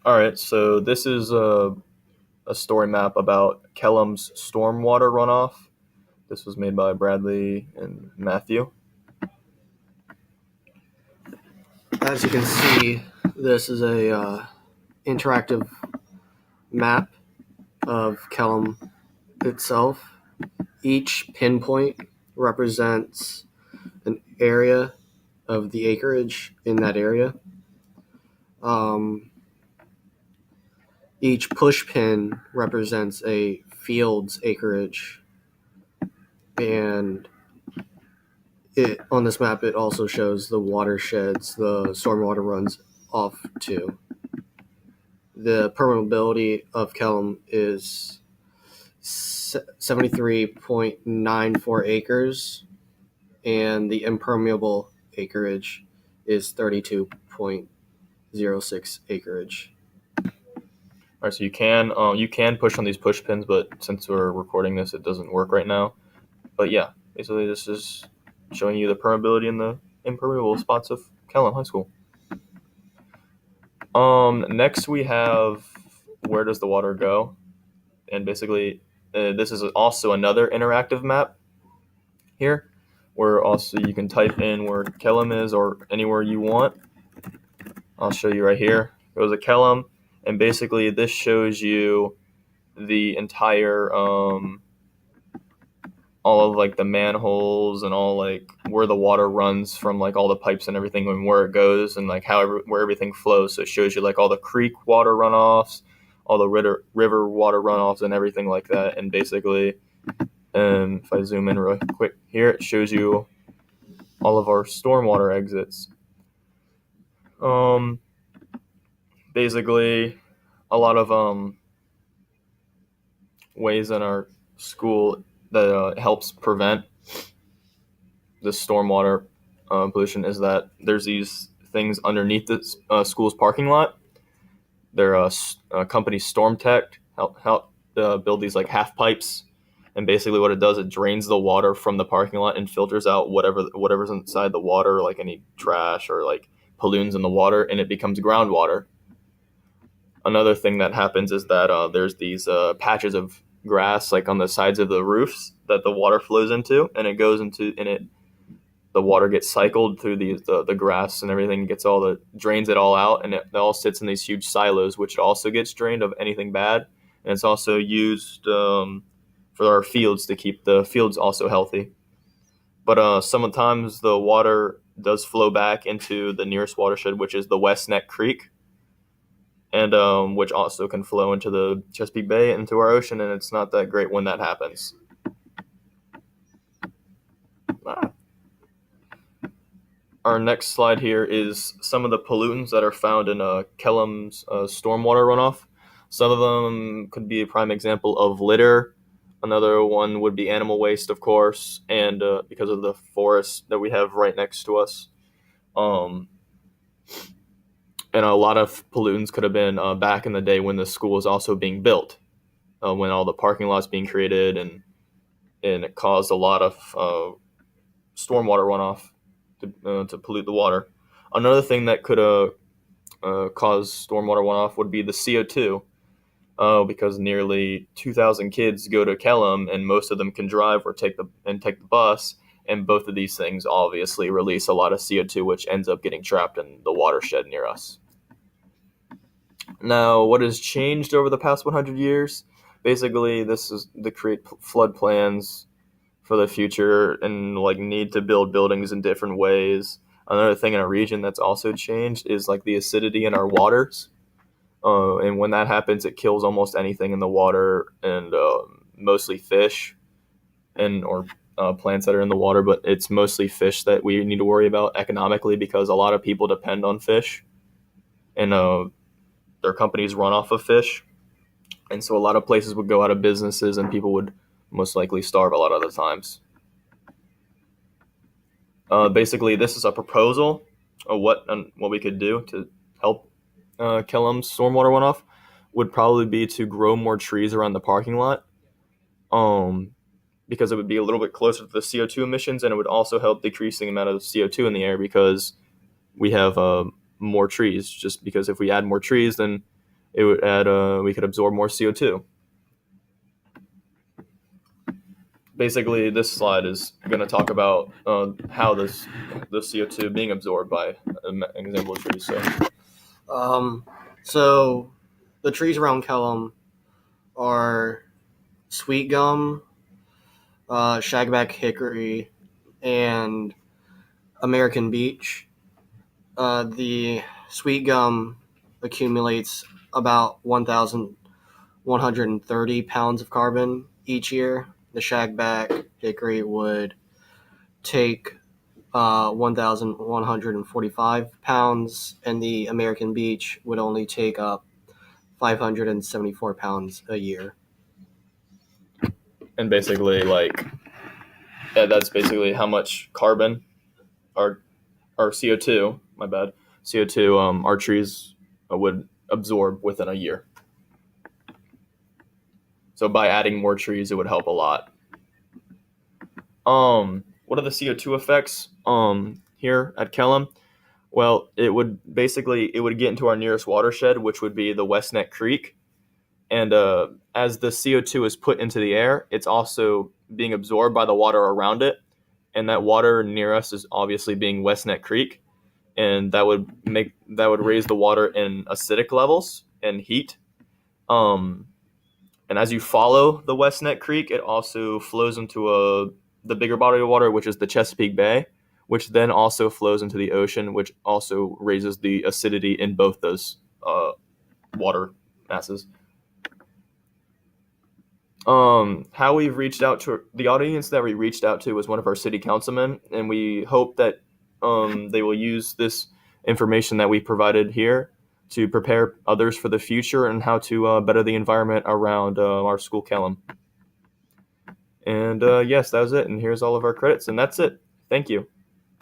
All right, so this is a story map about Kellam's stormwater runoff. This was made by Bradley and Matthew. As you can see, this is a interactive map of Kellam itself. Each pinpoint represents an area of the acreage in that area. Each push pin represents a field's acreage, and on this map it also shows the watersheds the stormwater runs off to. The permeability of Kellam is 73.94 acres, and the impermeable acreage is 32.06 acreage. All right, so you can push on these push pins, but since we're recording this, it doesn't work right now. But yeah, basically this is showing you the permeability and the impermeable spots of Kellam High School. Next we have where does the water go, and basically this is also another interactive map here, where also you can type in where Kellam is or anywhere you want. I'll show you right here. It goes to Kellam, and basically this shows you the entire all of like the manholes and all like where the water runs from, like all the pipes and everything, and where it goes and like where everything flows. So it shows you like all the creek water runoffs, all the river water runoffs and everything like that. And basically, if I zoom in real quick here, it shows you all of our stormwater exits. Basically a lot of ways in our school that helps prevent the stormwater pollution is that there's these things underneath the school's parking lot. They're a company Stormtech help build these like half pipes, and basically what it does, it drains the water from the parking lot and filters out whatever's inside the water, like any trash or like pollutants in the water, and it becomes groundwater. Another thing that happens is that there's these patches of grass like on the sides of the roofs that the water flows into, and it goes into in it the water gets cycled through the grass and everything, gets all the drains it all out, and it all sits in these huge silos, which also gets drained of anything bad. And it's also used for our fields to keep the fields also healthy. But sometimes the water does flow back into the nearest watershed, which is the West Neck Creek, and which also can flow into the Chesapeake Bay into our ocean, and it's not that great when that happens. Our next slide here is some of the pollutants that are found in Kellam's stormwater runoff. Some of them could be a prime example of litter. Another one would be animal waste, of course, and because of the forest that we have right next to us. Um, and a lot of pollutants could have been back in the day when the school was also being built, when all the parking lots being created, and it caused a lot of stormwater runoff to pollute the water. Another thing that could cause stormwater runoff would be the CO2, because nearly 2,000 kids go to Kellam, and most of them can drive or take the bus. And both of these things obviously release a lot of CO2, which ends up getting trapped in the watershed near us. Now, what has changed over the past 100 years? Basically, this is to create flood plans for the future and like need to build buildings in different ways. Another thing in our region that's also changed is like the acidity in our waters. And when that happens, it kills almost anything in the water, and mostly fish and or plants that are in the water. But it's mostly fish that we need to worry about economically, because a lot of people depend on fish, and their companies run off of fish. And so a lot of places would go out of businesses, and people would most likely starve a lot of the times. Basically, this is a proposal of what we could do to help Kellam's stormwater runoff. Would probably be to grow more trees around the parking lot, because it would be a little bit closer to the CO2 emissions, and it would also help decreasing the amount of CO2 in the air because we have more trees. Just because if we add more trees, then it would add we could absorb more CO2. Basically, this slide is going to talk about how the CO2 being absorbed by an example of trees. So the trees around Kellam are sweet gum, shagback hickory, and American beech. The sweet gum accumulates about 1,130 pounds of carbon each year. The shagback hickory would take 1,145 pounds, and the American beech would only take up 574 pounds a year. And basically, that's basically how much carbon or CO2, my bad, CO2 our trees would absorb within a year. So by adding more trees, it would help a lot. What are the CO2 effects here at Kellam? Well, it would get into our nearest watershed, which would be the West Neck Creek. And as the CO2 is put into the air, it's also being absorbed by the water around it. And that water near us is obviously being West Neck Creek. And that would raise the water in acidic levels and heat. And as you follow the West Neck Creek, it also flows into the bigger body of water, which is the Chesapeake Bay, which then also flows into the ocean, which also raises the acidity in both those water masses. How we've reached out to the audience that we reached out to was one of our city councilmen, and we hope that they will use this information that we provided here to prepare others for the future and how to better the environment around our school, Kellam. And yes, that was it. And here's all of our credits, and that's it. Thank you.